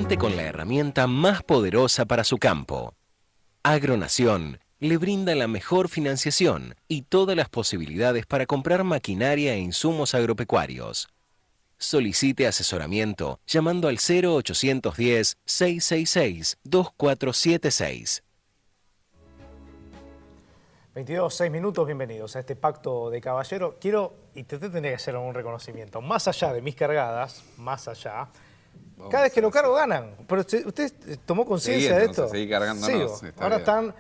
Cuente con la herramienta más poderosa para su campo. Agronación le brinda la mejor financiación y todas las posibilidades para comprar maquinaria e insumos agropecuarios. Solicite asesoramiento llamando al 0810-666-2476. 22, 6 minutos, bienvenidos a este pacto de caballero. Y te tendría que hacer un reconocimiento. Más allá de mis cargadas, más allá, cada vez que lo cargo ganan. Pero ¿usted tomó conciencia de esto? Seguí cargándonos. Sigo. Ahora están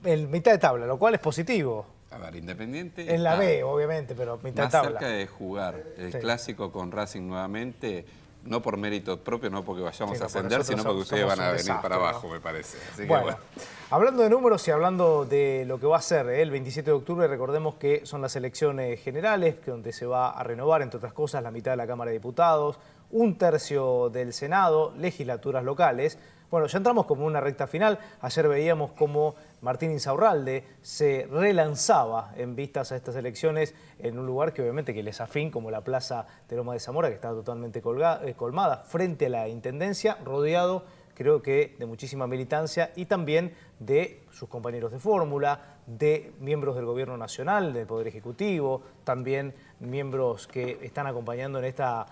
en mitad de tabla, lo cual es positivo. A ver, Independiente En la B, obviamente, pero mitad de tabla. Más cerca de jugar el clásico con Racing nuevamente, no por mérito propio, no porque vayamos a ascender, sino porque ustedes van a venir para abajo, me parece. Así bueno, que, hablando de números y hablando de lo que va a ser el 27 de octubre, recordemos que son las elecciones generales, donde se va a renovar, entre otras cosas, la mitad de la Cámara de Diputados, 1/3 del Senado, legislaturas locales. Bueno, ya entramos como una recta final. Ayer veíamos cómo Martín Insaurralde se relanzaba en vistas a estas elecciones en un lugar que obviamente que les afín, como la Plaza de Loma de Zamora, que está totalmente colmada, frente a la Intendencia, rodeado, creo que, de muchísima militancia y también de sus compañeros de fórmula, de miembros del Gobierno Nacional, del Poder Ejecutivo, también miembros que están acompañando en esta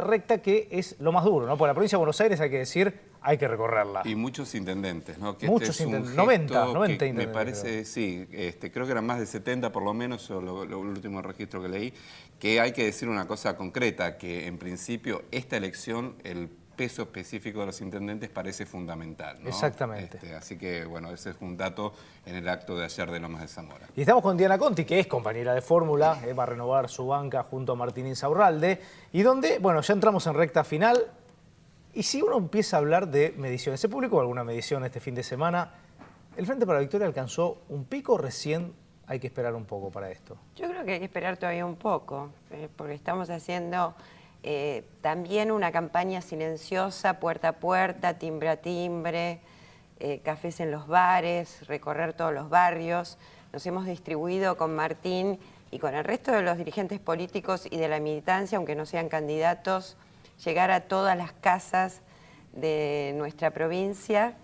recta que es lo más duro, ¿no? Por la provincia de Buenos Aires, hay que decir, hay que recorrerla. Y muchos intendentes, ¿no? Que muchos intendentes, 90 intendentes. Me parece, sí, creo que eran más de 70 por lo menos, el último registro que leí, que hay que decir una cosa concreta, que en principio esta elección, el peso específico de los intendentes parece fundamental, ¿no? Exactamente. Así que, bueno, ese es un dato en el acto de ayer de Lomas de Zamora. Y estamos con Diana Conti, que es compañera de fórmula, va a renovar su banca junto a Martín Insaurralde, y donde, bueno, ya entramos en recta final, y si uno empieza a hablar de mediciones, ¿se publicó alguna medición este fin de semana? ¿El Frente para la Victoria alcanzó un pico? Recién hay que esperar un poco para esto. Yo creo que hay que esperar todavía un poco, porque estamos haciendo también una campaña silenciosa, puerta a puerta, timbre a timbre, cafés en los bares, recorrer todos los barrios. Nos hemos distribuido con Martín y con el resto de los dirigentes políticos y de la militancia, aunque no sean candidatos, llegar a todas las casas de nuestra provincia,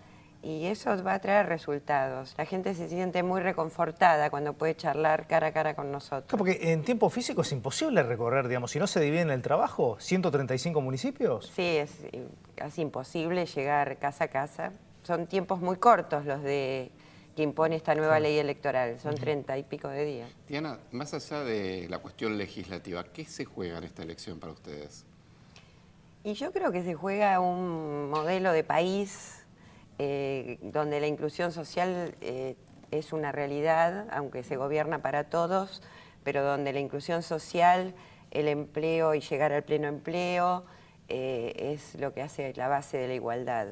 y eso va a traer resultados. La gente se siente muy reconfortada cuando puede charlar cara a cara con nosotros. Claro, porque en tiempo físico es imposible recorrer, digamos, si no se divide en el trabajo, 135 municipios. Sí, es casi imposible llegar casa a casa. Son tiempos muy cortos los que impone esta nueva ley electoral, son 30 y pico de días. Diana, más allá de la cuestión legislativa, ¿qué se juega en esta elección para ustedes? Y yo creo que se juega un modelo de país donde la inclusión social es una realidad, aunque se gobierna para todos, pero donde la inclusión social, el empleo y llegar al pleno empleo es lo que hace la base de la igualdad,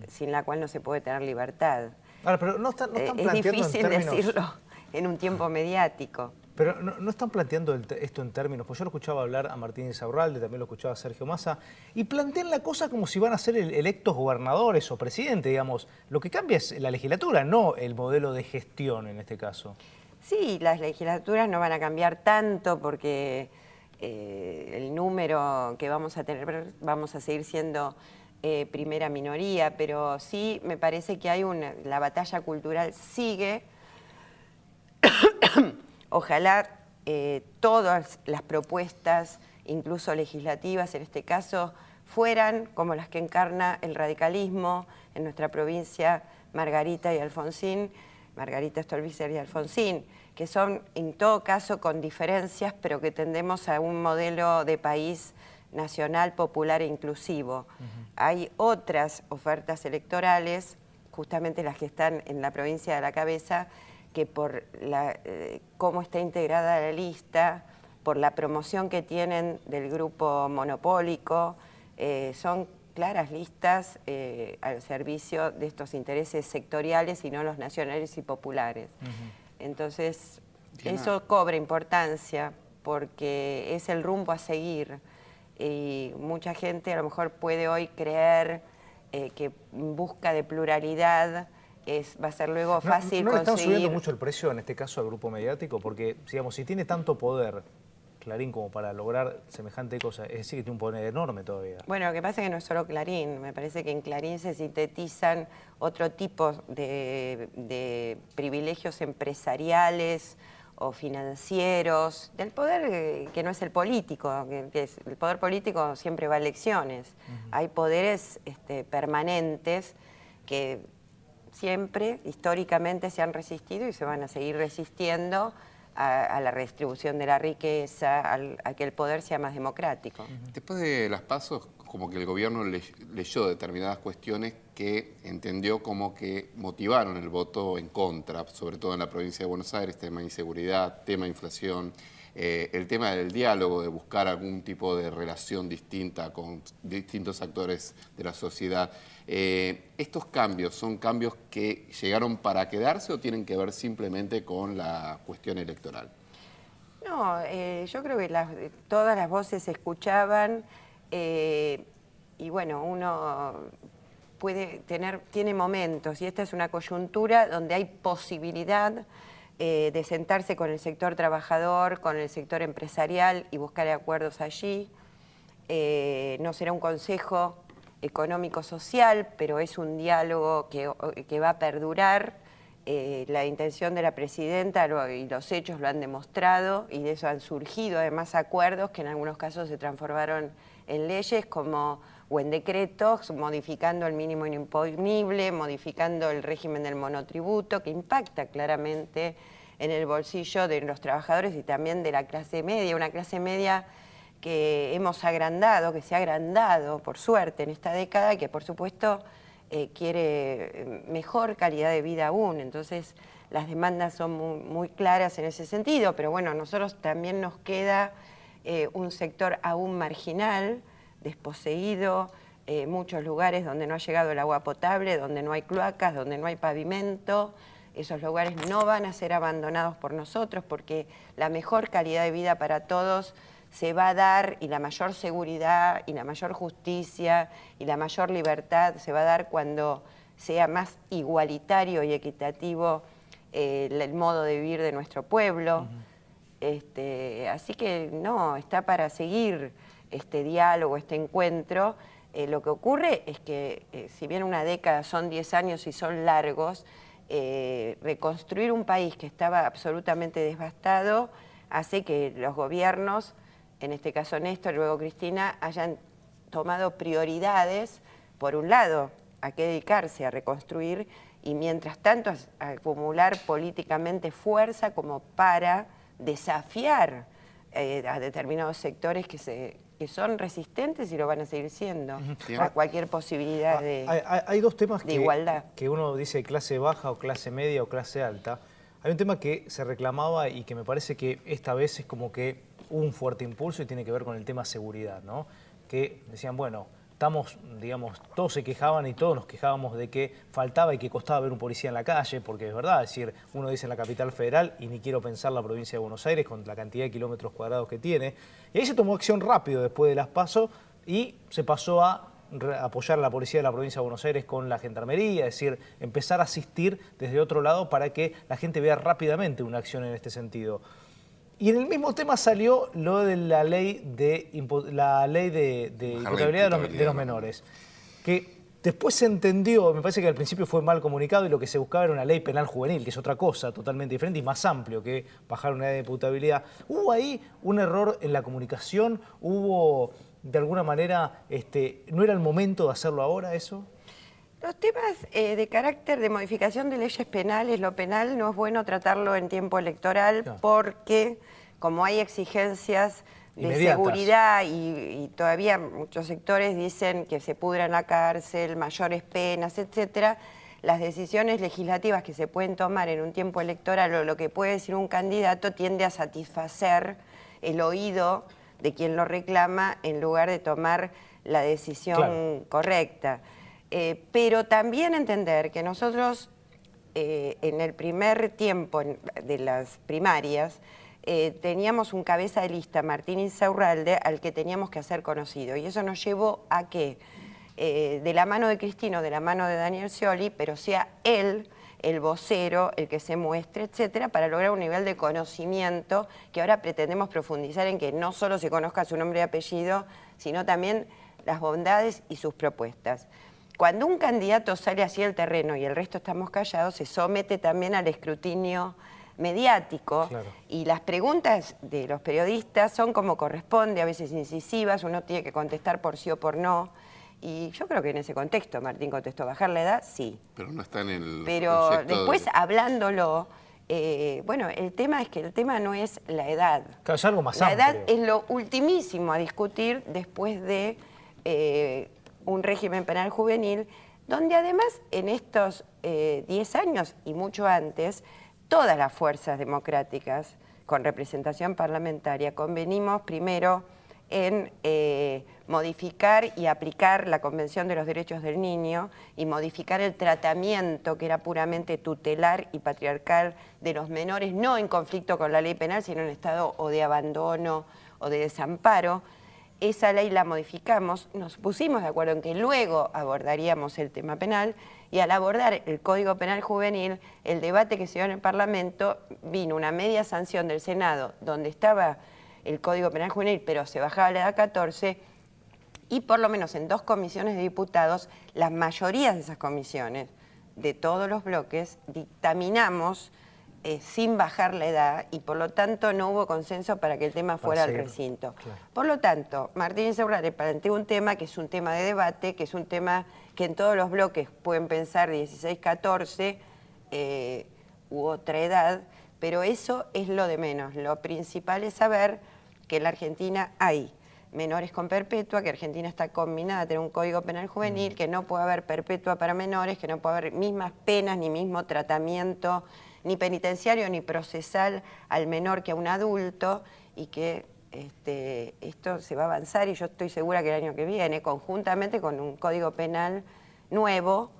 sin la cual no se puede tener libertad. Ahora, pero no están planteando es difícil en términos... decirlo en un tiempo mediático. Pero no están planteando esto en términos, pues yo lo escuchaba hablar a Martín Insaurralde, también lo escuchaba a Sergio Massa, y plantean la cosa como si van a ser electos gobernadores o presidentes, digamos. Lo que cambia es la legislatura, no el modelo de gestión en este caso. Sí, las legislaturas no van a cambiar tanto porque el número que vamos a tener, vamos a seguir siendo primera minoría, pero sí me parece que la batalla cultural sigue. Ojalá todas las propuestas, incluso legislativas en este caso, fueran como las que encarna el radicalismo en nuestra provincia, Margarita Stolbizer y Alfonsín, que son en todo caso con diferencias, pero que tendemos a un modelo de país nacional, popular e inclusivo. Hay otras ofertas electorales, justamente las que están en la provincia de la cabeza, que por cómo está integrada la lista, por la promoción que tienen del grupo monopólico, son claras listas al servicio de estos intereses sectoriales y no los nacionales y populares. Entonces, eso cobra importancia porque es el rumbo a seguir. Y mucha gente a lo mejor puede hoy creer que en busca de pluralidad va a ser luego fácil ¿No le conseguir... están subiendo mucho el precio en este caso al grupo mediático? Porque, digamos, si tiene tanto poder Clarín como para lograr semejante cosa? Es decir, que tiene un poder enorme todavía. Bueno, lo que pasa es que no es solo Clarín. Me parece que en Clarín se sintetizan otro tipo de privilegios empresariales o financieros, del poder que no es el político, el poder político siempre va a elecciones. Hay poderes permanentes que siempre, históricamente, se han resistido y se van a seguir resistiendo a la redistribución de la riqueza, a que el poder sea más democrático. Después de las PASO, como que el gobierno leyó determinadas cuestiones que entendió como que motivaron el voto en contra, sobre todo en la provincia de Buenos Aires, tema de inseguridad, tema de inflación, el tema del diálogo, de buscar algún tipo de relación distinta con distintos actores de la sociedad. ¿Estos cambios son cambios que llegaron para quedarse o tienen que ver simplemente con la cuestión electoral? No, yo creo que todas las voces se escuchaban y bueno, uno tiene momentos y esta es una coyuntura donde hay posibilidad de sentarse con el sector trabajador, con el sector empresarial y buscar acuerdos allí. No será un consejo económico-social, pero es un diálogo que va a perdurar. La intención de la presidenta y los hechos lo han demostrado y de eso han surgido además acuerdos que en algunos casos se transformaron en leyes o en decretos, modificando el mínimo imponible, modificando el régimen del monotributo, que impacta claramente en el bolsillo de los trabajadores y también de la clase media, una clase media que hemos agrandado, que se ha agrandado por suerte en esta década y que por supuesto quiere mejor calidad de vida aún. Entonces las demandas son muy claras en ese sentido, pero bueno, a nosotros también nos queda un sector aún marginal, desposeído, muchos lugares donde no ha llegado el agua potable, donde no hay cloacas, donde no hay pavimento. Esos lugares no van a ser abandonados por nosotros porque la mejor calidad de vida para todos se va a dar y la mayor seguridad y la mayor justicia y la mayor libertad se va a dar cuando sea más igualitario y equitativo el modo de vivir de nuestro pueblo. Así que no, está para seguir este diálogo, este encuentro. Lo que ocurre es que si bien una década son 10 años y son largos, reconstruir un país que estaba absolutamente devastado hace que los gobiernos, en este caso Néstor, luego Cristina, hayan tomado prioridades, por un lado, a qué dedicarse, a reconstruir, y mientras tanto a acumular políticamente fuerza como para desafiar a determinados sectores que son resistentes y lo van a seguir siendo a cualquier posibilidad Hay dos temas de igualdad. Que uno dice clase baja o clase media o clase alta. Hay un tema que se reclamaba y que me parece que esta vez es como que hubo un fuerte impulso y tiene que ver con el tema seguridad, ¿no? Que decían, bueno, estamos, digamos, todos se quejaban y todos nos quejábamos de que faltaba y que costaba ver un policía en la calle, porque es verdad, es decir, uno dice en la capital federal y ni quiero pensar la provincia de Buenos Aires con la cantidad de kilómetros cuadrados que tiene. Y ahí se tomó acción rápido después de las PASO y se pasó a apoyar a la policía de la provincia de Buenos Aires con la gendarmería, es decir, empezar a asistir desde otro lado para que la gente vea rápidamente una acción en este sentido. Y en el mismo tema salió lo de la ley de imputabilidad de los menores, que después se entendió, me parece que al principio fue mal comunicado y lo que se buscaba era una ley penal juvenil, que es otra cosa totalmente diferente y más amplio que bajar una ley de imputabilidad. ¿Hubo ahí un error en la comunicación? ¿Hubo, de alguna manera, no era el momento de hacerlo ahora eso? Los temas de carácter de modificación de leyes penales, lo penal no es bueno tratarlo en tiempo electoral porque como hay exigencias de inmediatas, seguridad y todavía muchos sectores dicen que se pudra en la cárcel, mayores penas, etcétera, las decisiones legislativas que se pueden tomar en un tiempo electoral o lo que puede decir un candidato tiende a satisfacer el oído de quien lo reclama en lugar de tomar la decisión correcta. Pero también entender que nosotros en el primer tiempo de las primarias teníamos un cabeza de lista, Martín Insaurralde, al que teníamos que hacer conocido. Y eso nos llevó a que, de la mano de Cristina o de la mano de Daniel Scioli, pero sea él el vocero el que se muestre, etcétera, para lograr un nivel de conocimiento que ahora pretendemos profundizar en que no solo se conozca su nombre y apellido, sino también las bondades y sus propuestas. Cuando un candidato sale así al terreno y el resto estamos callados, se somete también al escrutinio mediático, claro. Y las preguntas de los periodistas son como corresponde, a veces incisivas, uno tiene que contestar por sí o por no. Y yo creo que en ese contexto Martín contestó, ¿bajar la edad? Sí. Pero no está en el Pero después hablándolo, bueno, el tema es que el tema no es la edad. Claro, es algo más la amplio. edad es lo ultimísimo a discutir después de un régimen penal juvenil, donde además en estos 10 años y mucho antes, todas las fuerzas democráticas con representación parlamentaria convenimos primero en modificar y aplicar la Convención de los Derechos del Niño y modificar el tratamiento que era puramente tutelar y patriarcal de los menores, no en conflicto con la ley penal, sino en estado o de abandono o de desamparo. Esa ley la modificamos, nos pusimos de acuerdo en que luego abordaríamos el tema penal y al abordar el Código Penal Juvenil, el debate que se dio en el Parlamento, vino una media sanción del Senado donde estaba el Código Penal Juvenil, pero se bajaba la edad a 14, y por lo menos en 2 comisiones de diputados, las mayorías de esas comisiones, de todos los bloques, dictaminamos sin bajar la edad, y por lo tanto no hubo consenso para que el tema fuera al recinto. Claro. Por lo tanto, Martín Insaurralde planteó un tema que es un tema de debate, que es un tema que en todos los bloques pueden pensar 16, 14 u otra edad, pero eso es lo de menos. Lo principal es saber que en la Argentina hay menores con perpetua, que Argentina está combinada a tener un Código Penal Juvenil, que no puede haber perpetua para menores, que no puede haber mismas penas ni mismo tratamiento, ni penitenciario ni procesal al menor que a un adulto, y que esto se va a avanzar, y yo estoy segura que el año que viene, conjuntamente con un Código Penal nuevo,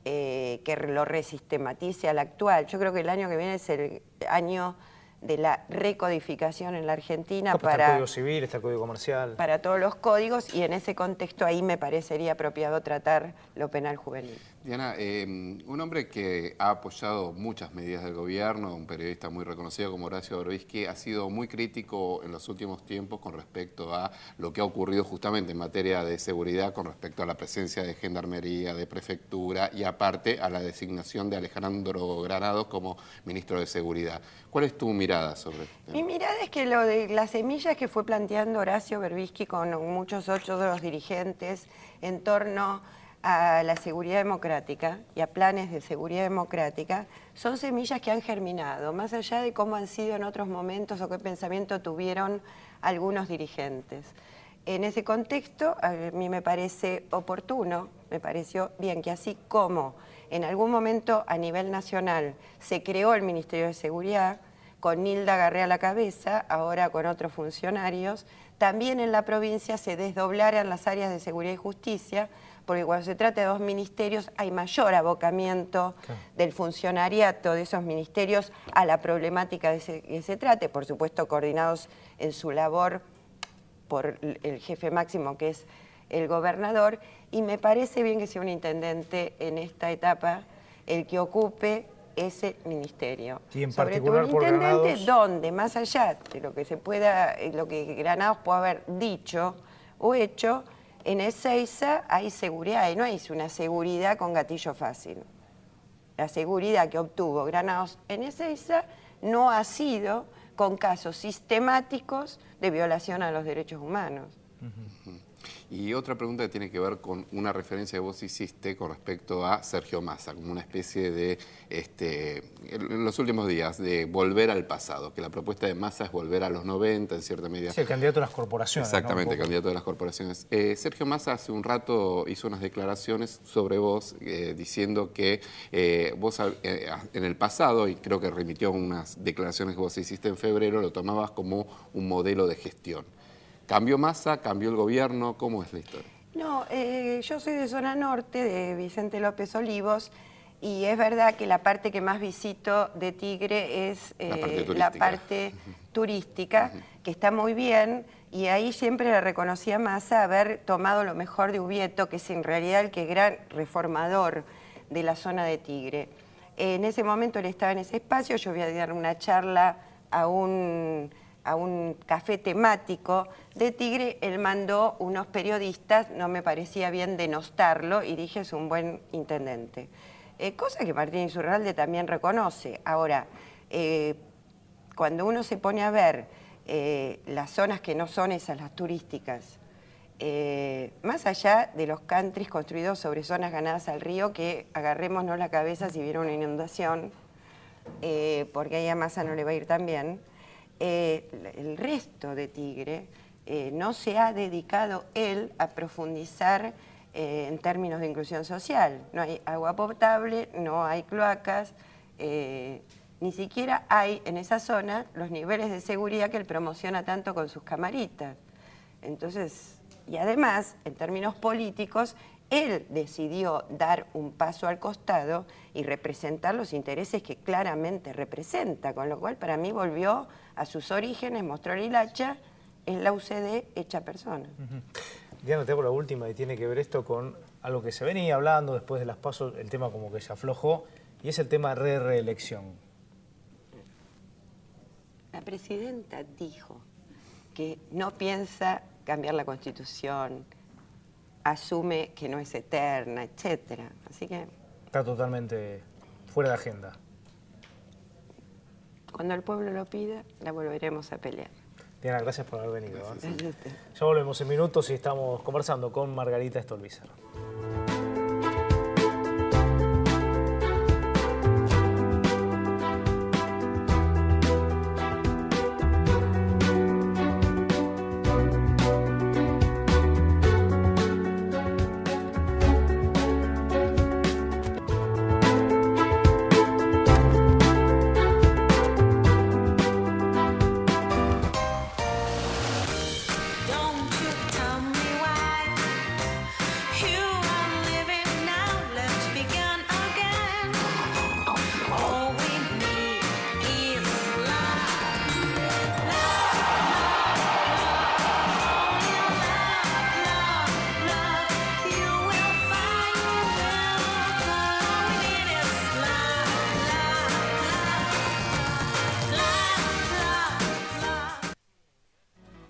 que lo resistematice al actual. Yo creo que el año que viene es el año de la recodificación en la Argentina para el Código Civil, está el Código Comercial. Para todos los códigos, y en ese contexto ahí me parecería apropiado tratar lo penal juvenil. Diana, un hombre que ha apoyado muchas medidas del gobierno, un periodista muy reconocido como Horacio Berbisky, ha sido muy crítico en los últimos tiempos con respecto a lo que ha ocurrido justamente en materia de seguridad, con respecto a la presencia de gendarmería, de prefectura y aparte a la designación de Alejandro Granados como ministro de Seguridad. ¿Cuál es tu mirada sobre esto? Mi mirada es que lo de las semillas que fue planteando Horacio Berbisky con muchos otros de los dirigentes en torno a la seguridad democrática y a planes de seguridad democrática, son semillas que han germinado, más allá de cómo han sido en otros momentos o qué pensamiento tuvieron algunos dirigentes. En ese contexto, a mí me parece oportuno, me pareció bien que así como en algún momento a nivel nacional se creó el Ministerio de Seguridad, con Nilda Garré a la cabeza, ahora con otros funcionarios, también en la provincia se desdoblaran las áreas de seguridad y justicia, porque cuando se trata de 2 ministerios hay mayor abocamiento del funcionariato de esos ministerios a la problemática que se trate, por supuesto coordinados en su labor por el jefe máximo que es el gobernador, y me parece bien que sea un intendente en esta etapa el que ocupe ese ministerio. Y en sobre particular todo un por intendente Granados, donde, más allá de lo que se pueda, lo que Granados pueda haber dicho o hecho, en Ezeiza hay seguridad, y no es una seguridad con gatillo fácil. La seguridad que obtuvo Granados en Ezeiza no ha sido con casos sistemáticos de violación a los derechos humanos. Y otra pregunta que tiene que ver con una referencia que vos hiciste con respecto a Sergio Massa, como una especie de, en los últimos días, de volver al pasado, que la propuesta de Massa es volver a los 90, en cierta medida. Sí, el candidato de las corporaciones. Exactamente, ¿no? el candidato de las corporaciones. Sergio Massa hace un rato hizo unas declaraciones sobre vos, diciendo que vos en el pasado, y creo que remitió unas declaraciones que vos hiciste en febrero, lo tomabas como un modelo de gestión. ¿Cambió Massa? ¿Cambió el gobierno? ¿Cómo es la historia? No, yo soy de zona norte, de Vicente López Olivos, y es verdad que la parte que más visito de Tigre es la parte turística, que está muy bien, y ahí siempre le reconocí a Massa haber tomado lo mejor de Ubieto, que es en realidad el que gran reformador de la zona de Tigre. En ese momento él estaba en ese espacio, yo voy a dar una charla a un café temático de Tigre, él mandó unos periodistas, no me parecía bien denostarlo y dije es un buen intendente. Cosa que Martín Insaurralde también reconoce. Ahora, cuando uno se pone a ver las zonas que no son esas, las turísticas, más allá de los countries construidos sobre zonas ganadas al río, que agarrémonos la cabeza si viene una inundación, porque ahí a Massa no le va a ir tan bien, el resto de Tigre no se ha dedicado él a profundizar en términos de inclusión social. No hay agua potable, no hay cloacas, ni siquiera hay en esa zona los niveles de seguridad que él promociona tanto con sus camaritas. Entonces, y además, en términos políticos, él decidió dar un paso al costado y representar los intereses que claramente representa, con lo cual para mí volvió a sus orígenes, mostró el hilacha, es la UCD hecha persona. Diana, te hago la última y tiene que ver esto con algo que se venía hablando después de las PASO, el tema como que se aflojó, y es el tema de reelección. La presidenta dijo que no piensa cambiar la Constitución, asume que no es eterna, etcétera. Así que... Está totalmente fuera de agenda. Cuando el pueblo lo pida, la volveremos a pelear. Diana, gracias por haber venido. Ya volvemos en minutos y estamos conversando con Margarita Stolbizer.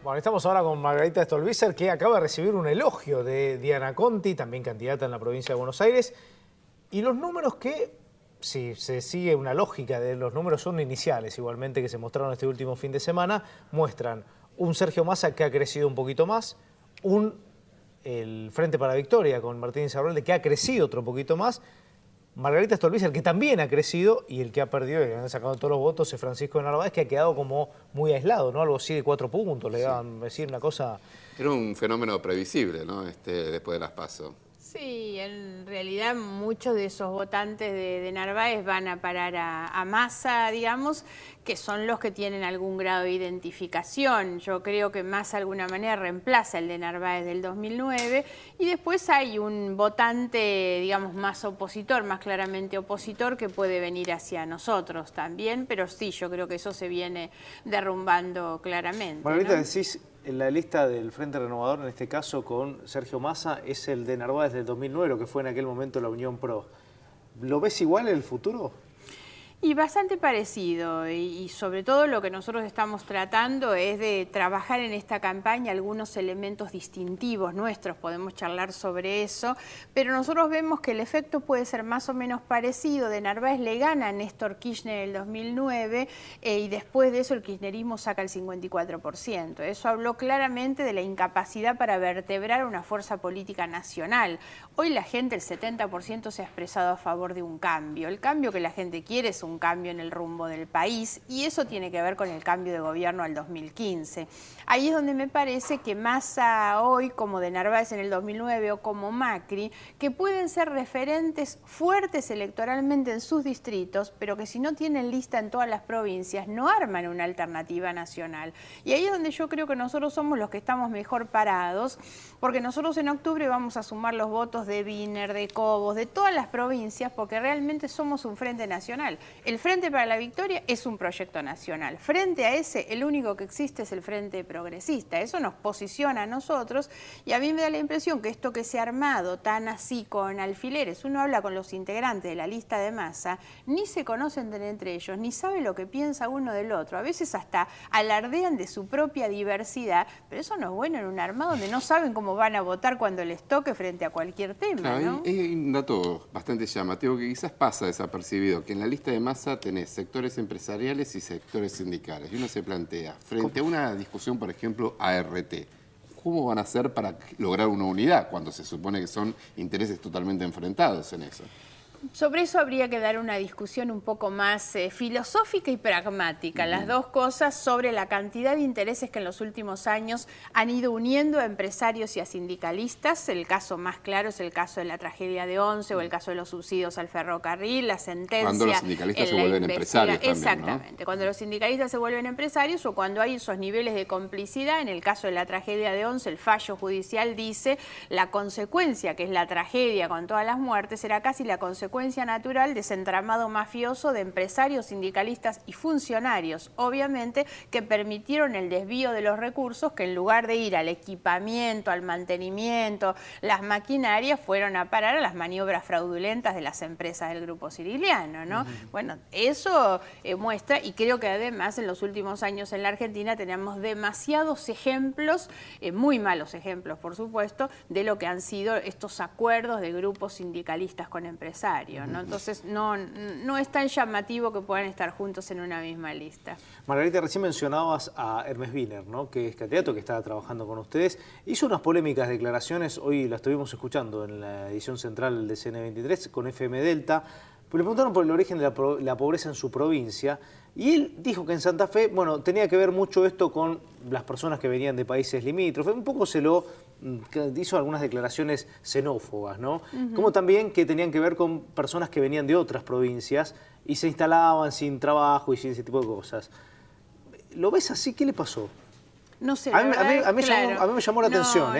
Bueno, estamos ahora con Margarita Stolbizer, que acaba de recibir un elogio de Diana Conti, también candidata en la provincia de Buenos Aires. Y los números que, si se sigue una lógica de los números son iniciales, igualmente que se mostraron este último fin de semana, muestran un Sergio Massa que ha crecido un poquito más, el Frente para la Victoria con Martín Insaurralde que ha crecido otro poquito más, Margarita Stolbizer, que también ha crecido, y el que ha perdido y han sacado todos los votos es Francisco de Narváez, que ha quedado como muy aislado, ¿no? Algo así de 4 puntos, le daban decir una cosa... Era un fenómeno previsible, ¿no? Después de las PASO. Sí, en realidad muchos de esos votantes de Narváez van a parar a Massa, digamos, que son los que tienen algún grado de identificación. Yo creo que Massa de alguna manera reemplaza el de Narváez del 2009 y después hay un votante, digamos, más opositor, más claramente opositor, que puede venir hacia nosotros también, pero sí, yo creo que eso se viene derrumbando claramente. Margarita, ¿no? decís, en la lista del Frente Renovador, en este caso con Sergio Massa, es el de Narváez del 2009, lo que fue en aquel momento la Unión Pro. ¿Lo ves igual en el futuro? Y bastante parecido, y sobre todo lo que nosotros estamos tratando es de trabajar en esta campaña algunos elementos distintivos nuestros, podemos charlar sobre eso, pero nosotros vemos que el efecto puede ser más o menos parecido. De Narváez le gana a Néstor Kirchner en el 2009 y después de eso el kirchnerismo saca el 54%. Eso habló claramente de la incapacidad para vertebrar una fuerza política nacional. Hoy la gente, el 70% se ha expresado a favor de un cambio. El cambio que la gente quiere es un cambio en el rumbo del país y eso tiene que ver con el cambio de gobierno al 2015. Ahí es donde me parece que Massa hoy, como de Narváez en el 2009 o como Macri, que pueden ser referentes fuertes electoralmente en sus distritos, pero que si no tienen lista en todas las provincias no arman una alternativa nacional. Y ahí es donde yo creo que nosotros somos los que estamos mejor parados, porque nosotros en octubre vamos a sumar los votos de Wiener, de Cobos, de todas las provincias, porque realmente somos un frente nacional. el Frente para la Victoria es un proyecto nacional. Frente a ese, el único que existe es el Frente Progresista. Eso nos posiciona a nosotros y a mí me da la impresión que esto que se ha armado tan así con alfileres, uno habla con los integrantes de la lista de Massa, ni se conocen entre ellos, ni sabe lo que piensa uno del otro. A veces hasta alardean de su propia diversidad, pero eso no es bueno en un armado donde no saben cómo van a votar cuando les toque frente a cualquier tema, claro, ¿no? Hay un dato bastante llamativo que quizás pasa desapercibido, que en la lista de Massa tenés sectores empresariales y sectores sindicales. Y uno se plantea, frente a una discusión, por ejemplo, ART, ¿cómo van a hacer para lograr una unidad cuando se supone que son intereses totalmente enfrentados en eso? Sobre eso habría que dar una discusión un poco más filosófica y pragmática, las dos cosas, sobre la cantidad de intereses que en los últimos años han ido uniendo a empresarios y a sindicalistas. El caso más claro es el caso de la tragedia de Once o el caso de los subsidios al ferrocarril, la sentencia... Cuando los sindicalistas se vuelven empresarios también, exactamente, ¿no? Cuando los sindicalistas se vuelven empresarios o cuando hay esos niveles de complicidad. En el caso de la tragedia de Once, el fallo judicial dice la consecuencia, que es la tragedia con todas las muertes, era casi la consecuencia natural de ese entramado mafioso de empresarios, sindicalistas y funcionarios, obviamente, que permitieron el desvío de los recursos que en lugar de ir al equipamiento, al mantenimiento, las maquinarias, fueron a parar a las maniobras fraudulentas de las empresas del grupo siciliano, ¿no? Bueno, eso muestra, y creo que además en los últimos años en la Argentina tenemos demasiados ejemplos, muy malos ejemplos, por supuesto, de lo que han sido estos acuerdos de grupos sindicalistas con empresarios, ¿no? Entonces no es tan llamativo que puedan estar juntos en una misma lista. Margarita, recién mencionabas a Hermes Wiener, ¿no?, que es candidato, que está trabajando con ustedes. Hizo unas polémicas declaraciones, hoy las estuvimos escuchando en la edición central de CN23 con FM Delta. Le preguntaron por el origen de la pobreza en su provincia y él dijo que en Santa Fe, bueno, tenía que ver mucho esto con las personas que venían de países limítrofes. Un poco hizo algunas declaraciones xenófobas, ¿no? Como también que tenían que ver con personas que venían de otras provincias y se instalaban sin trabajo y sin ese tipo de cosas. ¿Lo ves así? ¿Qué le pasó? No sé, a mí me llamó la atención.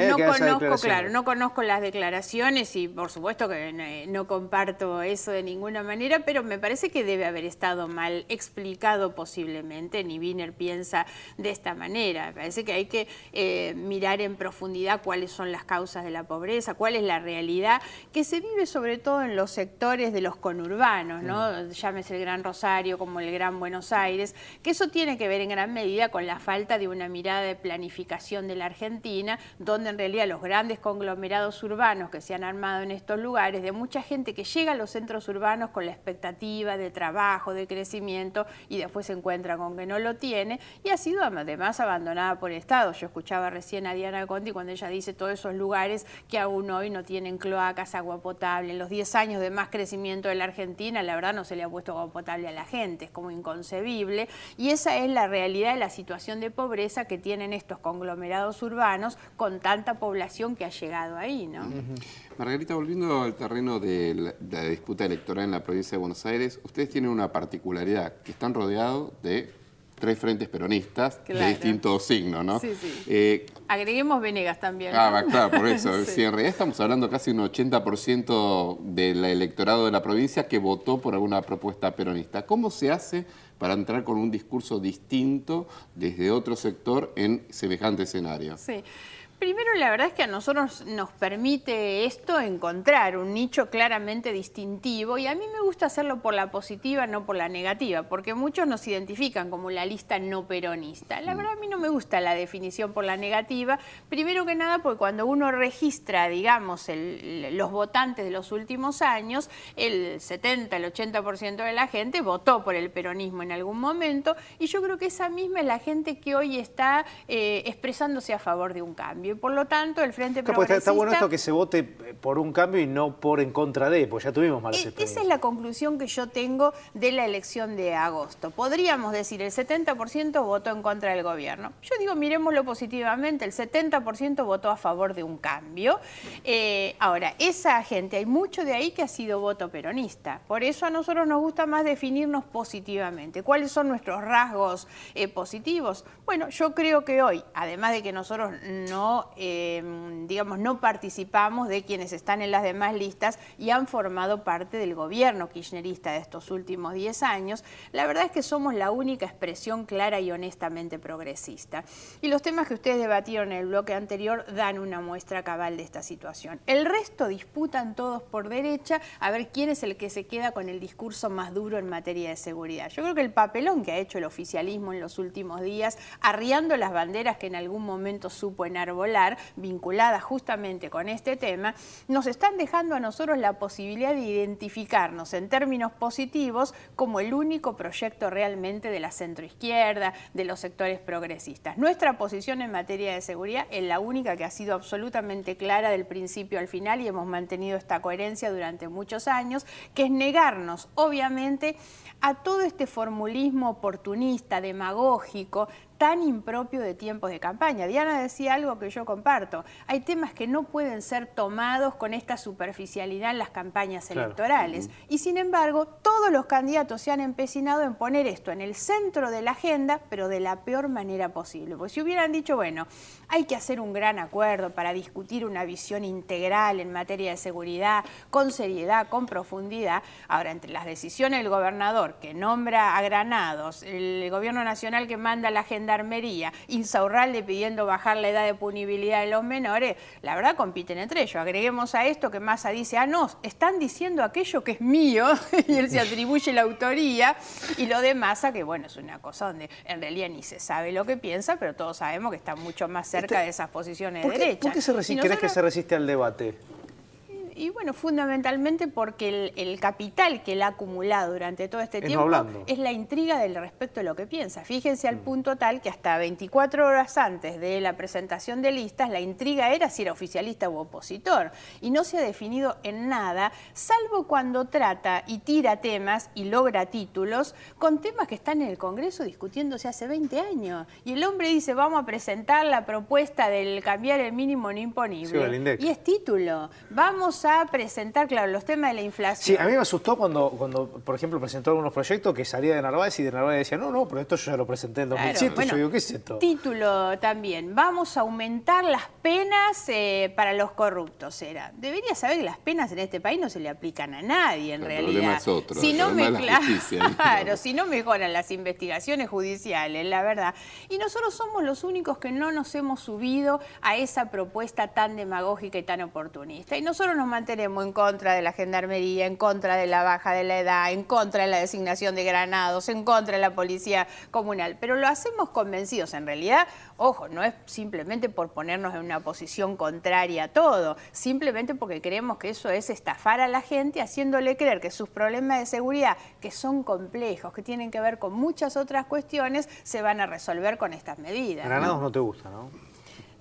No conozco las declaraciones y por supuesto que no comparto eso de ninguna manera, pero me parece que debe haber estado mal explicado posiblemente. Ni Wiener piensa de esta manera. Me parece que hay que mirar en profundidad cuáles son las causas de la pobreza, cuál es la realidad que se vive sobre todo en los sectores de los conurbanos, ¿no? Llámese el Gran Rosario como el Gran Buenos Aires, que eso tiene que ver en gran medida con la falta de una mirada de planificación de la Argentina, donde en realidad los grandes conglomerados urbanos que se han armado en estos lugares, de mucha gente que llega a los centros urbanos con la expectativa de trabajo, de crecimiento, y después se encuentra con que no lo tiene, y ha sido además abandonada por el Estado. Yo escuchaba recién a Diana Conti cuando ella dice todos esos lugares que aún hoy no tienen cloacas, agua potable. En los 10 años de más crecimiento de la Argentina, la verdad no se le ha puesto agua potable a la gente, es como inconcebible, y esa es la realidad de la situación de pobreza que tienen estos conglomerados urbanos con tanta población que ha llegado ahí, ¿no? Margarita, volviendo al terreno de la disputa electoral en la provincia de Buenos Aires, ustedes tienen una particularidad, que están rodeados de 3 frentes peronistas de distintos signos, ¿no? Sí, sí. Agreguemos Venegas también, ¿no? Claro, por eso. Sí. Sí, en realidad estamos hablando casi un 80% del electorado de la provincia que votó por alguna propuesta peronista. ¿Cómo se hace para entrar con un discurso distinto desde otro sector en semejante escenario? Sí. Primero, la verdad es que a nosotros nos permite esto encontrar un nicho claramente distintivo, y a mí me gusta hacerlo por la positiva, no por la negativa, porque muchos nos identifican como la lista no peronista. La verdad, a mí no me gusta la definición por la negativa, primero que nada porque cuando uno registra, digamos, los votantes de los últimos años, el 70, el 80% de la gente votó por el peronismo en algún momento, y yo creo que esa misma es la gente que hoy está expresándose a favor de un cambio. Y por lo tanto, el Frente Progresista... Está bueno esto que se vote por un cambio y no por en contra de, porque ya tuvimos malas experiencias. Esa es la conclusión que yo tengo de la elección de agosto. Podríamos decir, el 70% votó en contra del gobierno. Yo digo, miremoslo positivamente, el 70% votó a favor de un cambio. Ahora, esa gente, hay mucho de ahí que ha sido voto peronista. Por eso a nosotros nos gusta más definirnos positivamente. ¿Cuáles son nuestros rasgos positivos? Bueno, yo creo que hoy, además de que nosotros no no, digamos, no participamos de quienes están en las demás listas y han formado parte del gobierno kirchnerista de estos últimos 10 años. La verdad es que somos la única expresión clara y honestamente progresista. Y los temas que ustedes debatieron en el bloque anterior dan una muestra cabal de esta situación. El resto disputan todos por derecha a ver quién es el que se queda con el discurso más duro en materia de seguridad. Yo creo que el papelón que ha hecho el oficialismo en los últimos días, arriando las banderas que en algún momento supo enarbolar, vinculadas justamente con este tema, nos están dejando a nosotros la posibilidad de identificarnos en términos positivos como el único proyecto realmente de la centroizquierda, de los sectores progresistas. Nuestra posición en materia de seguridad es la única que ha sido absolutamente clara del principio al final y hemos mantenido esta coherencia durante muchos años, que es negarnos, obviamente, a todo este formulismo oportunista, demagógico, tan impropio de tiempos de campaña. Diana decía algo que yo comparto. Hay temas que no pueden ser tomados con esta superficialidad en las campañas electorales. Y sin embargo, todos los candidatos se han empecinado en poner esto en el centro de la agenda, pero de la peor manera posible. Porque si hubieran dicho, bueno, hay que hacer un gran acuerdo para discutir una visión integral en materia de seguridad, con seriedad, con profundidad. Ahora, entre las decisiones del gobernador que nombra a Granados, el gobierno nacional que manda la agenda Gendarmería, Insaurralde pidiendo bajar la edad de punibilidad de los menores, la verdad compiten entre ellos. Agreguemos a esto que Massa dice, no, están diciendo aquello que es mío, y él se atribuye la autoría, y lo de Massa, que bueno, es una cosa donde en realidad ni se sabe lo que piensa, pero todos sabemos que está mucho más cerca de esas posiciones de derecha. ¿Por qué crees que se resiste al debate? Y bueno, fundamentalmente porque el capital que él ha acumulado durante todo este tiempo es la intriga del respecto de lo que piensa. Fíjense al punto tal que hasta 24 horas antes de la presentación de listas, la intriga era si era oficialista u opositor. Y no se ha definido en nada, salvo cuando trata y tira temas y logra títulos con temas que están en el Congreso discutiéndose hace 20 años. Y el hombre dice, vamos a presentar la propuesta del cambiar el mínimo no imponible. Y es título. Vamos a presentar, claro, los temas de la inflación. Sí, a mí me asustó cuando por ejemplo, presentó algunos proyectos que salía de Narváez y de Narváez decía, no, pero esto yo ya lo presenté en 2007. Bueno, yo digo, ¿qué es esto? Título también, vamos a aumentar las penas para los corruptos. Debería saber que las penas en este país no se le aplican a nadie, en realidad. El problema es otro, si no si no mejoran las investigaciones judiciales, la verdad. Y nosotros somos los únicos que no nos hemos subido a esa propuesta tan demagógica y tan oportunista. Y nosotros nos mantenemos en contra de la Gendarmería, en contra de la baja de la edad, en contra de la designación de Granados, en contra de la Policía Comunal. Pero lo hacemos convencidos. En realidad, ojo, no es simplemente por ponernos en una posición contraria a todo, simplemente porque creemos que eso es estafar a la gente, haciéndole creer que sus problemas de seguridad, que son complejos, que tienen que ver con muchas otras cuestiones, se van a resolver con estas medidas. Granados no te gusta, ¿no?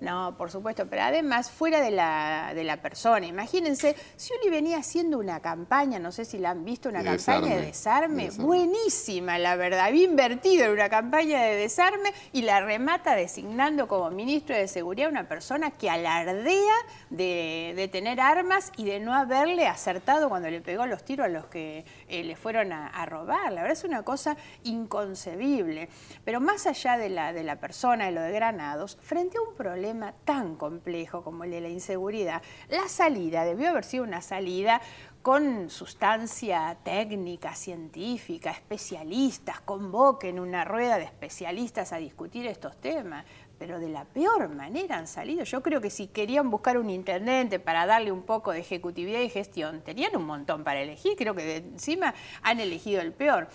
No, por supuesto, pero además fuera de la persona. Imagínense, Scioli venía haciendo una campaña, no sé si la han visto, una campaña de desarme, buenísima, la verdad. Había invertido en una campaña de desarme y la remata designando como ministro de Seguridad una persona que alardea de tener armas y de no haberle acertado cuando le pegó los tiros a los que le fueron a robar. La verdad es una cosa inconcebible. Pero más allá de la persona y lo de Granados, frente a un problema tan complejo como el de la inseguridad, la salida debió haber sido una salida con sustancia técnica, científica, especialistas, convoquen una rueda de especialistas a discutir estos temas, pero de la peor manera han salido. Yo creo que si querían buscar un intendente para darle un poco de ejecutividad y gestión, tenían un montón para elegir, creo que de encima han elegido el peor.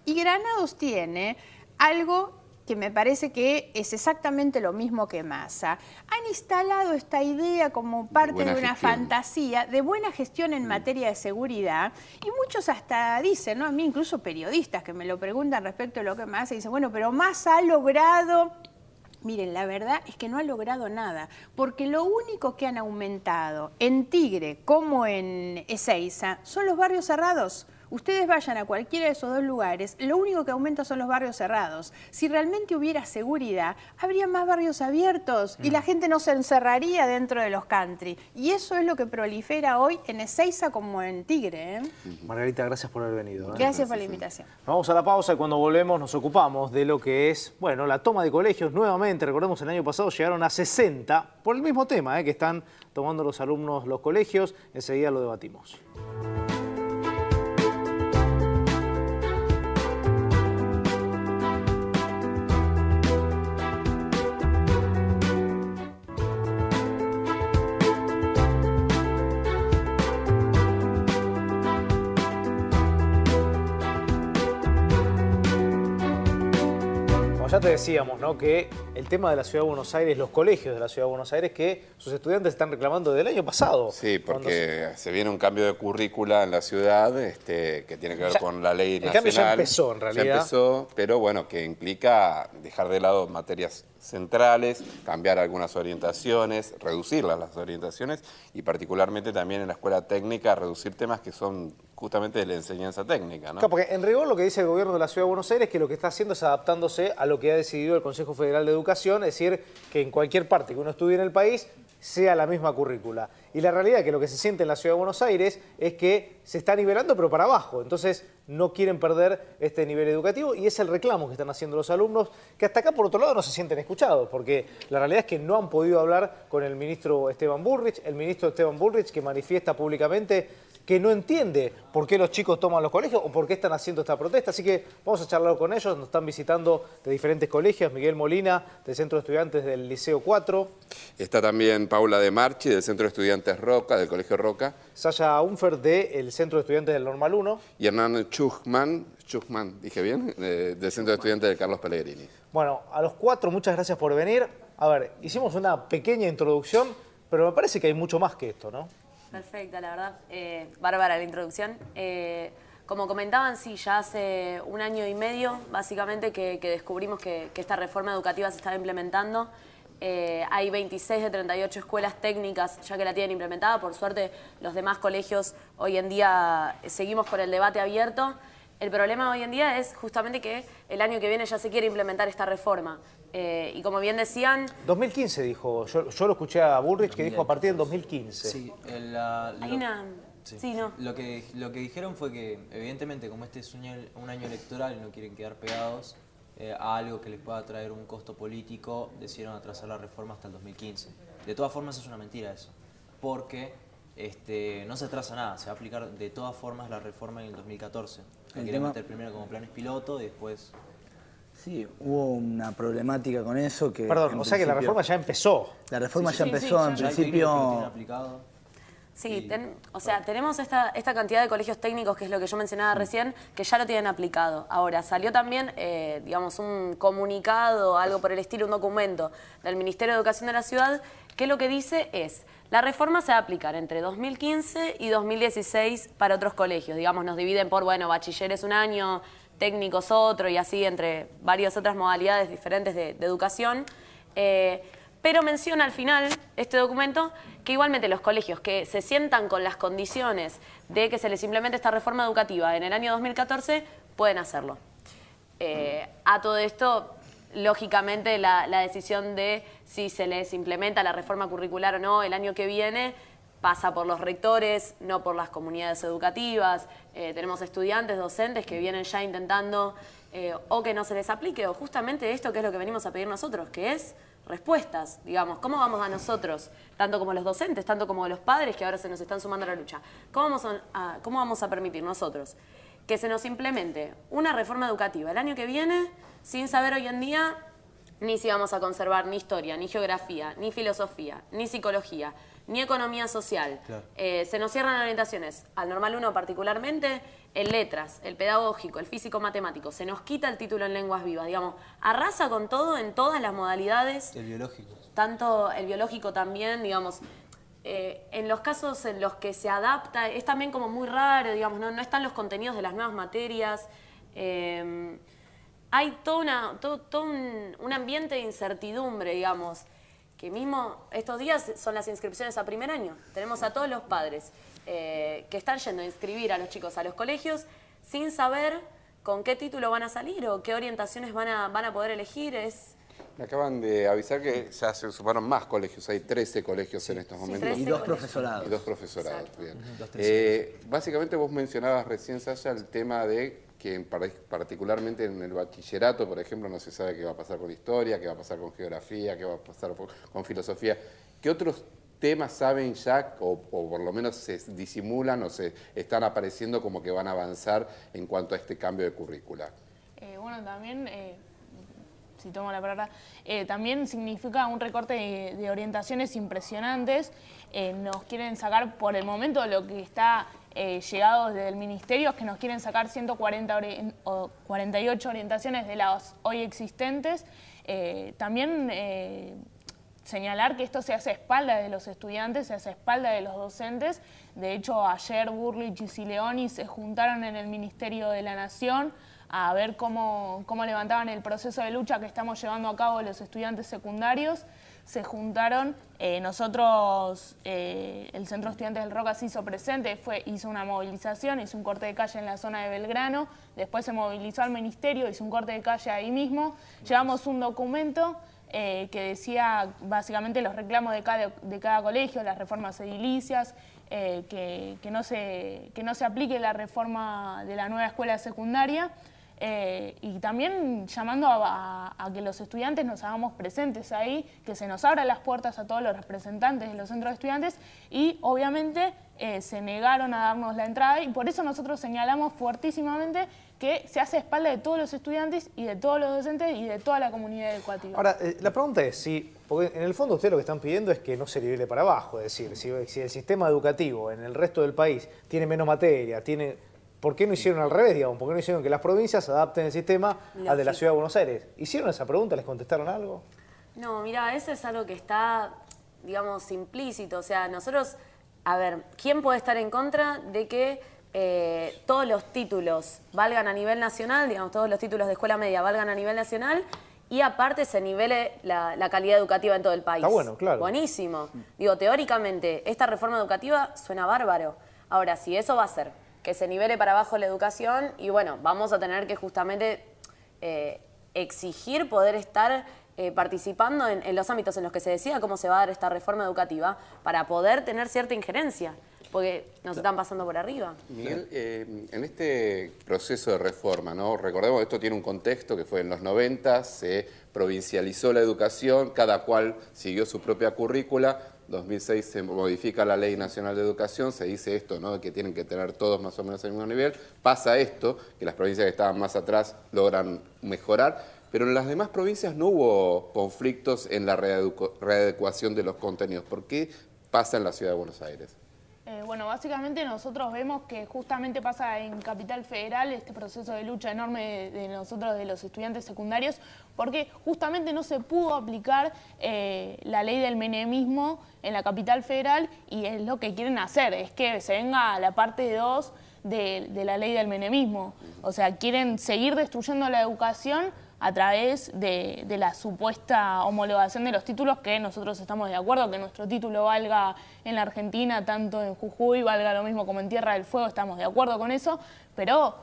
Y Granados tiene algo que me parece que es exactamente lo mismo que Massa. Han instalado esta idea como parte de una fantasía de buena gestión en materia de seguridad, y muchos hasta dicen, ¿no? A mí incluso periodistas que me lo preguntan respecto a lo que Massa, dicen, bueno, pero Massa ha logrado... Miren, la verdad es que no ha logrado nada, porque lo único que han aumentado en Tigre como en Ezeiza son los barrios cerrados. ustedes vayan a cualquiera de esos dos lugares, lo único que aumenta son los barrios cerrados. Si realmente hubiera seguridad, habría más barrios abiertos y la gente no se encerraría dentro de los country. Y eso es lo que prolifera hoy en Ezeiza como en Tigre. Margarita, gracias por haber venido. Gracias por la invitación. Vamos a la pausa y cuando volvemos nos ocupamos de lo que es, bueno, la toma de colegios nuevamente. Recordemos, el año pasado llegaron a 60 por el mismo tema, que están tomando los alumnos los colegios. Enseguida lo debatimos. Ya te decíamos, ¿no?, que el tema de la Ciudad de Buenos Aires, los colegios de la Ciudad de Buenos Aires, que sus estudiantes están reclamando desde el año pasado. Sí, porque se viene un cambio de currícula en la ciudad que tiene que ver con la ley nacional. El cambio ya empezó, en realidad. Ya empezó, pero bueno, que implica dejar de lado materias centrales, cambiar algunas orientaciones, reducirlas las orientaciones y particularmente también en la escuela técnica reducir temas que son justamente de la enseñanza técnica, ¿no? Claro, porque en rigor lo que dice el gobierno de la Ciudad de Buenos Aires es que lo que está haciendo es adaptándose a lo que ha decidido el Consejo Federal de Educación, es decir, que en cualquier parte que uno estudie en el país sea la misma currícula. Y la realidad es que lo que se siente en la Ciudad de Buenos Aires es que se está nivelando pero para abajo, entonces no quieren perder este nivel educativo y es el reclamo que están haciendo los alumnos, que hasta acá por otro lado no se sienten escuchados, porque la realidad es que no han podido hablar con el ministro Esteban Bullrich, que manifiesta públicamente que no entiende por qué los chicos toman los colegios o por qué están haciendo esta protesta. Así que vamos a charlar con ellos, nos están visitando de diferentes colegios, Miguel Molina, del Centro de Estudiantes del Liceo 4. Está también Paula de Marchi, del Centro de Estudiantes Roca, del Colegio Roca. Saya Unfer, del Centro de Estudiantes del Normal 1. Y Hernán Schuchman, dije bien, del Centro de Estudiantes de Carlos Pellegrini. Bueno, a los cuatro, muchas gracias por venir. A ver, hicimos una pequeña introducción, pero me parece que hay mucho más que esto, ¿no? Perfecta, la verdad. Bárbara la introducción. Como comentaban, sí, ya hace un año y medio, básicamente, que descubrimos que esta reforma educativa se estaba implementando. Hay 26 de 38 escuelas técnicas ya que la tienen implementada. Por suerte, los demás colegios hoy en día seguimos con el debate abierto. El problema hoy en día es justamente que el año que viene ya se quiere implementar esta reforma. Y como bien decían... 2015 dijo, yo lo escuché a Bullrich que dijo a partir del 2015. Sí, Sí, no. Lo que dijeron fue que, evidentemente, como este es un año electoral y no quieren quedar pegados a algo que les pueda traer un costo político, decidieron atrasar la reforma hasta el 2015. De todas formas, es una mentira eso, porque no se atrasa nada, se va a aplicar de todas formas la reforma en el 2014. La querían meter primero como planes piloto y después... Sí, hubo una problemática con eso que... Perdón, o sea que la reforma ya empezó. La reforma ya empezó, en principio... Sí, o sea, tenemos esta cantidad de colegios técnicos, que es lo que yo mencionaba recién, que ya lo tienen aplicado. Ahora, salió también, digamos, un comunicado, algo por el estilo, un documento del Ministerio de Educación de la Ciudad, que lo que dice es, la reforma se va a aplicar entre 2015 y 2016 para otros colegios. Digamos, nos dividen por, bueno, bachilleres un año, técnicos otro, y así entre varias otras modalidades diferentes de educación. Pero menciona al final este documento que igualmente los colegios que se sientan con las condiciones de que se les implemente esta reforma educativa en el año 2014 pueden hacerlo. A todo esto, lógicamente, la decisión de si se les implementa la reforma curricular o no el año que viene pasa por los rectores, no por las comunidades educativas. Tenemos estudiantes, docentes que vienen ya intentando o que no se les aplique o justamente esto que es lo que venimos a pedir nosotros, que es respuestas, digamos, ¿cómo vamos a nosotros, tanto como los docentes, tanto como los padres que ahora se nos están sumando a la lucha, cómo vamos a permitir nosotros que se nos implemente una reforma educativa el año que viene sin saber hoy en día ni si vamos a conservar ni historia, ni geografía, ni filosofía, ni psicología, ni economía social? Claro. Se nos cierran orientaciones, al Normal 1 particularmente, en letras, el pedagógico, el físico-matemático, se nos quita el título en lenguas vivas, digamos, arrasa con todo en todas las modalidades. El biológico. Tanto el biológico también, digamos, en los casos en los que se adapta, es también como muy raro, digamos, no están los contenidos de las nuevas materias. Hay todo un ambiente de incertidumbre, digamos, que mismo estos días son las inscripciones a primer año. Tenemos a todos los padres que están yendo a inscribir a los chicos a los colegios sin saber con qué título van a salir o qué orientaciones van a poder elegir. Me acaban de avisar que ya se sumaron más colegios, hay 13 colegios en estos momentos. 13 Y dos colegios. profesorados. Y 2 profesorados, bien. Dos Básicamente vos mencionabas recién, Sasha, el tema de que particularmente en el bachillerato, por ejemplo, no se sabe qué va a pasar con historia, qué va a pasar con geografía, qué va a pasar con filosofía. ¿Qué otros temas saben ya, o por lo menos se disimulan o se están apareciendo como que van a avanzar en cuanto a este cambio de currícula? Bueno, también, si tomo la palabra, también significa un recorte de orientaciones impresionantes. Nos quieren sacar por el momento lo que está llegado desde el ministerio, es que nos quieren sacar 148 orientaciones de las hoy existentes. También señalar que esto se hace a espalda de los estudiantes, se hace a espalda de los docentes. De hecho, ayer Burlich y Sileoni se juntaron en el Ministerio de la Nación a ver cómo levantaban el proceso de lucha que estamos llevando a cabo los estudiantes secundarios. Se juntaron, nosotros, el Centro de Estudiantes del Roca se hizo presente, hizo una movilización, hizo un corte de calle en la zona de Belgrano, después se movilizó al Ministerio, hizo un corte de calle ahí mismo, llevamos un documento que decía básicamente los reclamos de cada colegio, las reformas edilicias, que no se aplique la reforma de la nueva escuela secundaria, y también llamando a que los estudiantes nos hagamos presentes ahí, que se nos abran las puertas a todos los representantes de los centros de estudiantes, y obviamente se negaron a darnos la entrada, y por eso nosotros señalamos fuertísimamente que se hace a espalda de todos los estudiantes y de todos los docentes y de toda la comunidad educativa. Ahora, la pregunta es porque en el fondo ustedes lo que están pidiendo es que no se nivele para abajo, es decir, si el sistema educativo en el resto del país tiene menos materia, ¿por qué no hicieron al revés, digamos? ¿Por qué no hicieron que las provincias adapten el sistema al de la Ciudad de Buenos Aires? ¿Hicieron esa pregunta? ¿Les contestaron algo? No, mira, eso es algo que está, digamos, implícito. O sea, nosotros, a ver, ¿quién puede estar en contra de que todos los títulos valgan a nivel nacional, digamos, todos los títulos de escuela media valgan a nivel nacional y aparte se nivele la calidad educativa en todo el país? Está bueno, claro. Buenísimo. Digo, teóricamente, esta reforma educativa suena bárbaro. Ahora, si eso va a hacer que se nivele para abajo la educación, y bueno, vamos a tener que justamente exigir poder estar participando en los ámbitos en los que se decida cómo se va a dar esta reforma educativa para poder tener cierta injerencia, porque nos están pasando por arriba. Miguel, en este proceso de reforma, ¿no? Recordemos que esto tiene un contexto que fue en los 90, se provincializó la educación, cada cual siguió su propia currícula. 2006 se modifica la Ley Nacional de Educación, se dice esto, ¿no? Que tienen que tener todos más o menos el mismo nivel. Pasa esto, que las provincias que estaban más atrás logran mejorar, pero en las demás provincias no hubo conflictos en la readecuación de los contenidos. ¿Por qué pasa en la Ciudad de Buenos Aires? Bueno, básicamente nosotros vemos que justamente pasa en Capital Federal este proceso de lucha enorme de nosotros, de los estudiantes secundarios, porque justamente no se pudo aplicar la ley del menemismo en la Capital Federal, y es lo que quieren hacer, es que se venga a la parte 2 de la ley del menemismo. O sea, quieren seguir destruyendo la educación a través de la supuesta homologación de los títulos, que nosotros estamos de acuerdo, que nuestro título valga en la Argentina, tanto en Jujuy, valga lo mismo como en Tierra del Fuego, estamos de acuerdo con eso, pero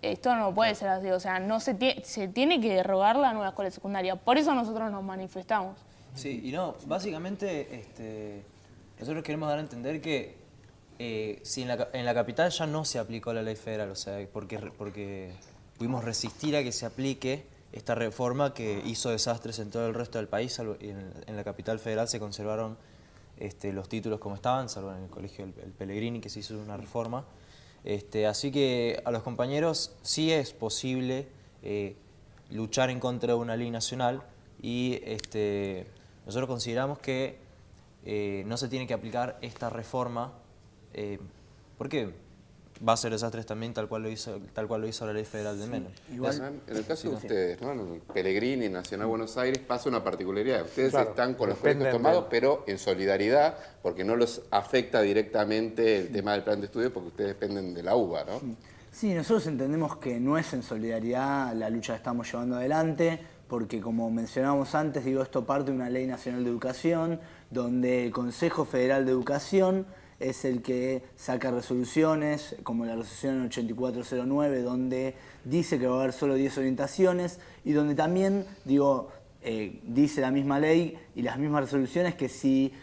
esto no puede ser así, o sea, se tiene que derogar la nueva escuela secundaria, por eso nosotros nos manifestamos. Sí, y no, básicamente nosotros queremos dar a entender que si en la capital ya no se aplicó la ley federal, o sea, porque pudimos resistir a que se aplique esta reforma que hizo desastres en todo el resto del país, salvo en la capital federal se conservaron los títulos como estaban, salvo en el colegio el Pellegrini, que se hizo una reforma. Así que a los compañeros sí es posible luchar en contra de una ley nacional, y nosotros consideramos que no se tiene que aplicar esta reforma porque va a ser desastres también, tal cual lo hizo la ley federal de Menem. Igual, en el caso de ustedes, ¿no? En el Pellegrini, Nacional Buenos Aires, pasa una particularidad. Ustedes están con los proyectos tomados, pero en solidaridad, porque no los afecta directamente el tema del plan de estudio, porque ustedes dependen de la UBA, ¿no? Sí, nosotros entendemos que no es en solidaridad la lucha que estamos llevando adelante, porque como mencionábamos antes, esto parte de una Ley Nacional de Educación, donde el Consejo Federal de Educación es el que saca resoluciones, como la resolución 8409, donde dice que va a haber solo 10 orientaciones y donde también, dice la misma ley y las mismas resoluciones que si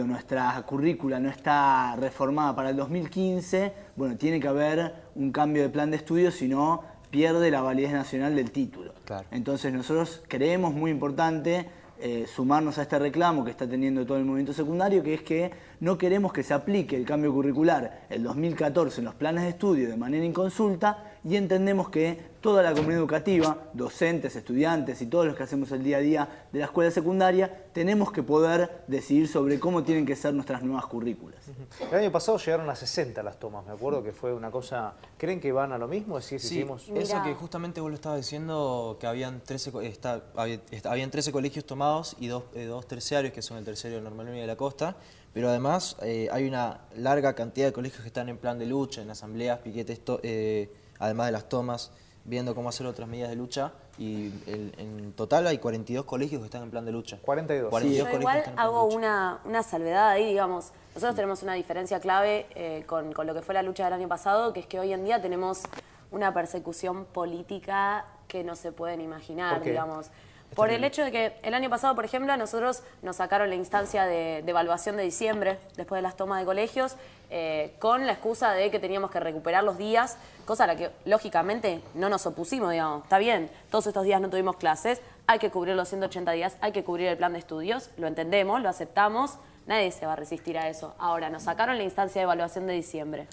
nuestra currícula no está reformada para el 2015, bueno, tiene que haber un cambio de plan de estudio, si no pierde la validez nacional del título. Claro. Entonces nosotros creemos muy importante sumarnos a este reclamo que está teniendo todo el movimiento secundario, que es que no queremos que se aplique el cambio curricular el 2014 en los planes de estudio de manera inconsulta, y entendemos que toda la comunidad educativa, docentes, estudiantes y todos los que hacemos el día a día de la escuela secundaria, tenemos que poder decidir sobre cómo tienen que ser nuestras nuevas currículas. El año pasado llegaron a 60 las tomas, me acuerdo que fue una cosa... ¿Creen que van a lo mismo? Es decir, Sí, hicimos... eso que justamente vos lo estabas diciendo, que habían 13 colegios tomados y dos terciarios, que son el terciario de Normal y de la Costa, pero además hay una larga cantidad de colegios que están en plan de lucha, en asambleas, piquetes, además de las tomas, viendo cómo hacer otras medidas de lucha, y en total hay 42 colegios que están en plan de lucha. 42. 42 Yo colegios igual que están en plan de hago lucha. una salvedad ahí, digamos. Nosotros tenemos una diferencia clave con lo que fue la lucha del año pasado, que es que hoy en día tenemos una persecución política que no se pueden imaginar, ¿Por qué? digamos. Por el hecho de que el año pasado, por ejemplo, a nosotros nos sacaron la instancia de evaluación de diciembre, después de las tomas de colegios, con la excusa de que teníamos que recuperar los días, cosa a la que, lógicamente, no nos opusimos, digamos. Está bien, todos estos días no tuvimos clases, hay que cubrir los 180 días, hay que cubrir el plan de estudios, lo entendemos, lo aceptamos, nadie se va a resistir a eso. Ahora, nos sacaron la instancia de evaluación de diciembre,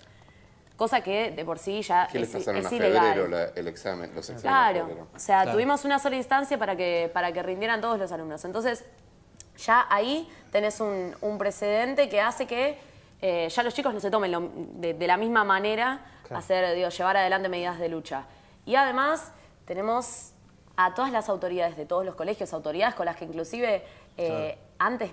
cosa que de por sí ya ¿Qué les pasaron a ilegal. febrero los exámenes de Claro, febrero? o sea, Claro. tuvimos una sola instancia para que rindieran todos los alumnos. Entonces, ya ahí tenés un precedente que hace que ya los chicos no se tomen de la misma manera llevar adelante medidas de lucha. Y además tenemos a todas las autoridades de todos los colegios, autoridades con las que inclusive antes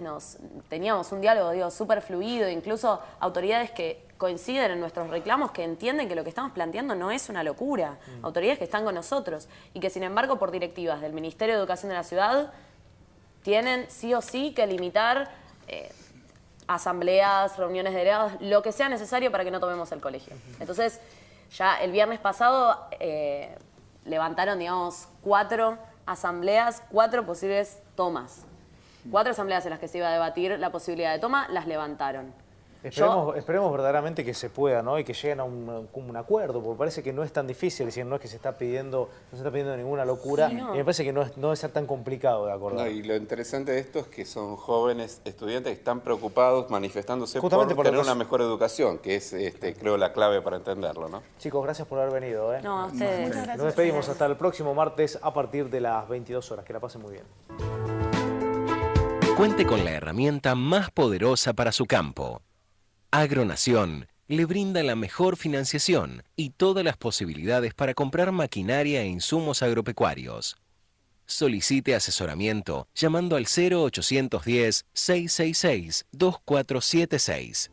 teníamos un diálogo súper fluido, incluso autoridades que coinciden en nuestros reclamos, que entienden que lo que estamos planteando no es una locura, autoridades que están con nosotros y que sin embargo por directivas del Ministerio de Educación de la ciudad tienen sí o sí que limitar asambleas, reuniones de delegados, lo que sea necesario para que no tomemos el colegio. Entonces, ya el viernes pasado levantaron, digamos, 4 asambleas, 4 posibles tomas. 4 asambleas en las que se iba a debatir la posibilidad de toma, las levantaron. Esperemos verdaderamente que se pueda, ¿no? Y que lleguen a un acuerdo, porque parece que no es tan difícil, es decir, no es que no se está pidiendo ninguna locura, Sí, no. y me parece que no debe ser tan complicado de acordar. No, y lo interesante de esto es que son jóvenes estudiantes que están preocupados, manifestándose Justamente por por tener los- una mejor educación, que es, creo, la clave para entenderlo, ¿no? Chicos, gracias por haber venido, ¿eh? No, a ustedes. Nos despedimos hasta el próximo martes a partir de las 22 horas. Que la pasen muy bien. Cuente con la herramienta más poderosa para su campo. Agronación le brinda la mejor financiación y todas las posibilidades para comprar maquinaria e insumos agropecuarios. Solicite asesoramiento llamando al 0810-666-2476.